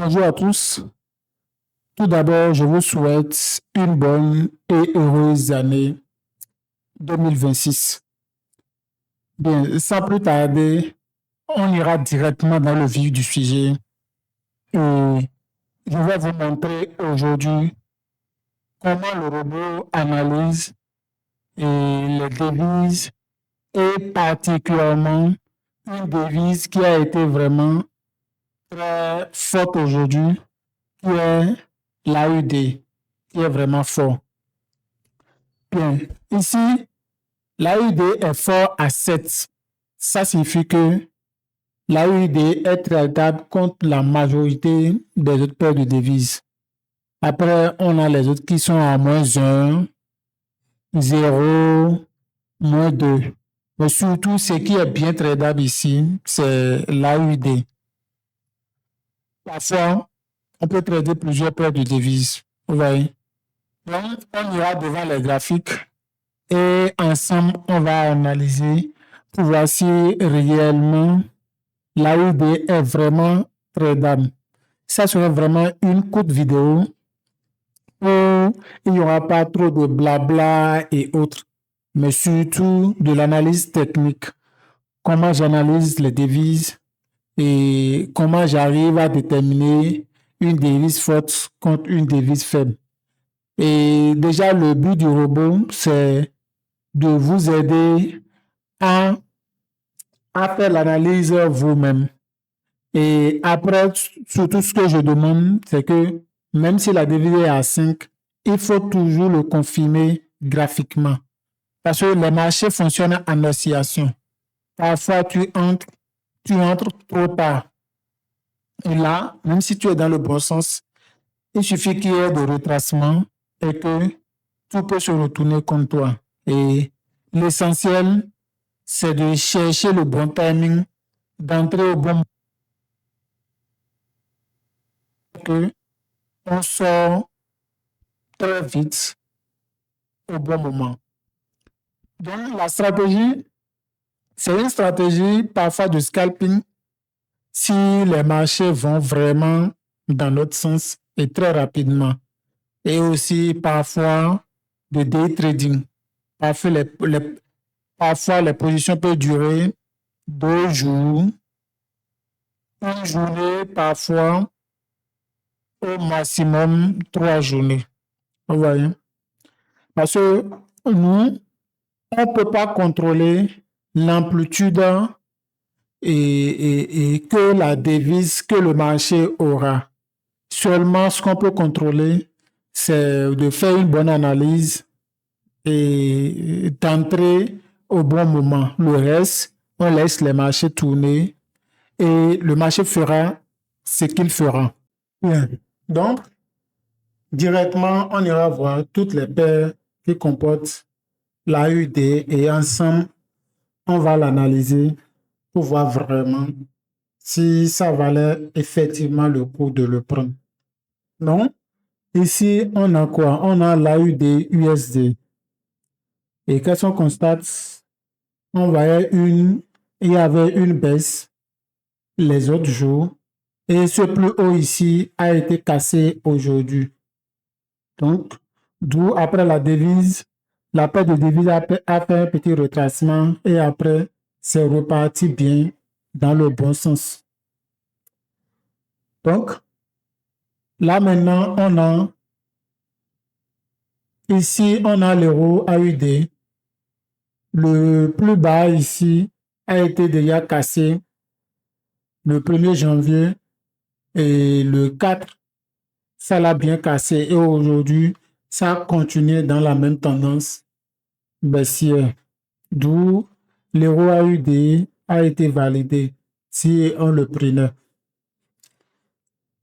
Bonjour à tous. Tout d'abord, je vous souhaite une bonne et heureuse année 2026. Bien, sans plus tarder, on ira directement dans le vif du sujet et je vais vous montrer aujourd'hui comment le robot analyse les devises et particulièrement une devise qui a été vraiment très forte aujourd'hui, qui est l'AUD, qui est vraiment fort. Bien, ici, l'AUD est fort à 7. Ça signifie que l'AUD est tradable contre la majorité des autres paires de devises. Après, on a les autres qui sont à -1, 0, -2. Mais surtout, ce qui est bien tradable ici, c'est l'AUD. Parfois, on peut trader plusieurs paires de devises. Vous voyez? Donc, on ira devant les graphiques et ensemble, on va analyser pour voir si réellement l'AUD est vraiment tradable. Ça serait vraiment une courte vidéo où il n'y aura pas trop de blabla et autres, mais surtout de l'analyse technique. Comment j'analyse les devises et comment j'arrive à déterminer une devise forte contre une devise faible. Et déjà, le but du robot, c'est de vous aider à faire l'analyse vous-même. Et après, surtout ce que je demande, c'est que même si la devise est à 5, il faut toujours le confirmer graphiquement. Parce que les marchés fonctionnent en oscillation. Parfois, tu entres trop tard. Et là, même si tu es dans le bon sens, il suffit qu'il y ait des retracements et que tout peut se retourner contre toi. Et l'essentiel, c'est de chercher le bon timing, d'entrer au bon moment, que on sort très vite au bon moment. Donc, la stratégie, c'est une stratégie parfois de scalping si les marchés vont vraiment dans notre sens et très rapidement. Et aussi parfois de day trading. Parfois, les positions peuvent durer 2 jours, une journée, parfois au maximum 3 journées. Vous voyez? Parce que nous, on ne peut pas contrôler l'amplitude et que la devise que le marché aura. Seulement, ce qu'on peut contrôler, c'est de faire une bonne analyse et d'entrer au bon moment. Le reste, on laisse les marchés tourner et le marché fera ce qu'il fera. Bien. Donc, directement, on ira voir toutes les paires qui comportent l'AUD et ensemble, on va l'analyser pour voir vraiment si ça valait effectivement le coup de le prendre. Donc, ici, on a quoi? On a l'AUD USD. Et qu'est-ce qu'on constate? On voyait il y avait une baisse les autres jours et ce plus haut ici a été cassé aujourd'hui. Donc, d'où après la paire de devises a fait un petit retracement et après, c'est reparti bien dans le bon sens. Donc, là maintenant, ici, on a l'euro AUD. Le plus bas ici a été déjà cassé le 1er janvier et le 4, ça l'a bien cassé et aujourd'hui, ça a continué dans la même tendance baissière. D'où l'euro AUD a été validé si on le prenait.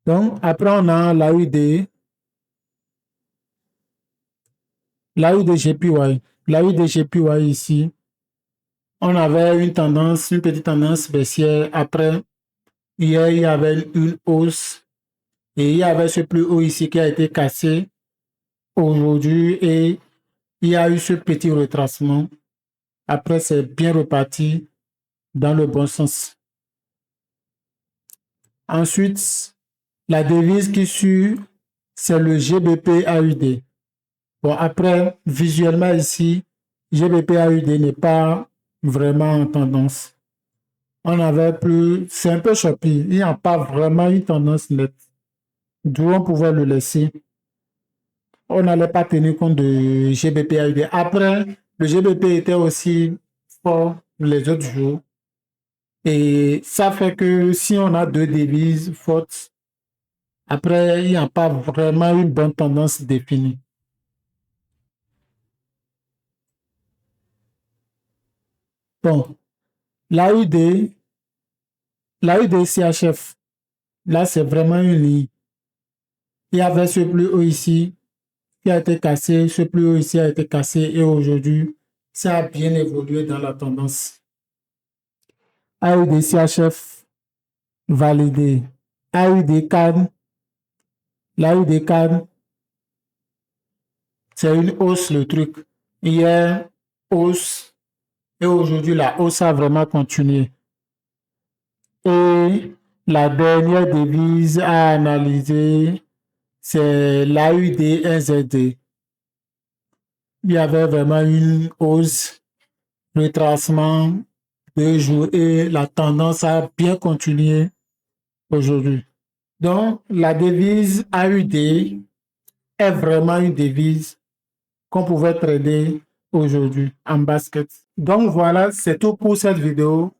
Donc, après, on a l'AUD JPY. L'AUD JPY ici, on avait une petite tendance baissière. Après, hier, il y avait une hausse et il y avait ce plus haut ici qui a été cassé aujourd'hui et il y a eu ce petit retracement. Après, c'est bien reparti dans le bon sens. Ensuite, La devise qui suit, c'est le GBP AUD. Bon, après, visuellement ici, GBP AUD n'est pas vraiment en tendance. On avait plus, c'est un peu choppy, il n'y a pas vraiment une tendance nette. D'où on pouvait le laisser. On n'allait pas tenir compte de GBP AUD. Après, le GBP était aussi fort les autres jours. Et ça fait que si on a deux devises fortes, après, il n'y a pas vraiment une bonne tendance définie. Bon, l'AUD, l'AUD CHF, là, c'est vraiment une ligne. Il y avait ce plus haut ici qui a été cassé, ce plus haut ici a été cassé et aujourd'hui, ça a bien évolué dans la tendance. AUD CHF validé. AUD CAD, l'AUD CAD, c'est une hausse le truc. Hier, hausse et aujourd'hui, la hausse a vraiment continué. Et la dernière devise à analyser, c'est l'AUD NZD. Il y avait vraiment une hausse, retracement 2 jours et la tendance a bien continué aujourd'hui. Donc, la devise AUD est vraiment une devise qu'on pouvait trader aujourd'hui en basket. Donc, voilà, c'est tout pour cette vidéo.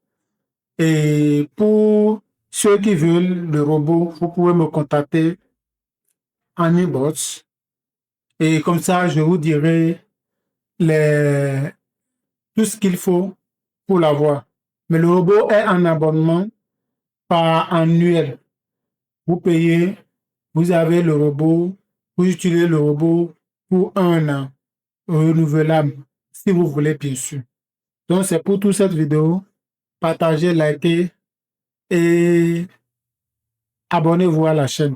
Et pour ceux qui veulent le robot, vous pouvez me contacter en inbox. Et comme ça, je vous dirai tout ce qu'il faut pour l'avoir. Mais le robot est en abonnement par annuel. Vous payez, vous avez le robot, vous utilisez le robot pour 1 an, renouvelable, si vous voulez, bien sûr. Donc, c'est pour toute cette vidéo. Partagez, likez et abonnez-vous à la chaîne.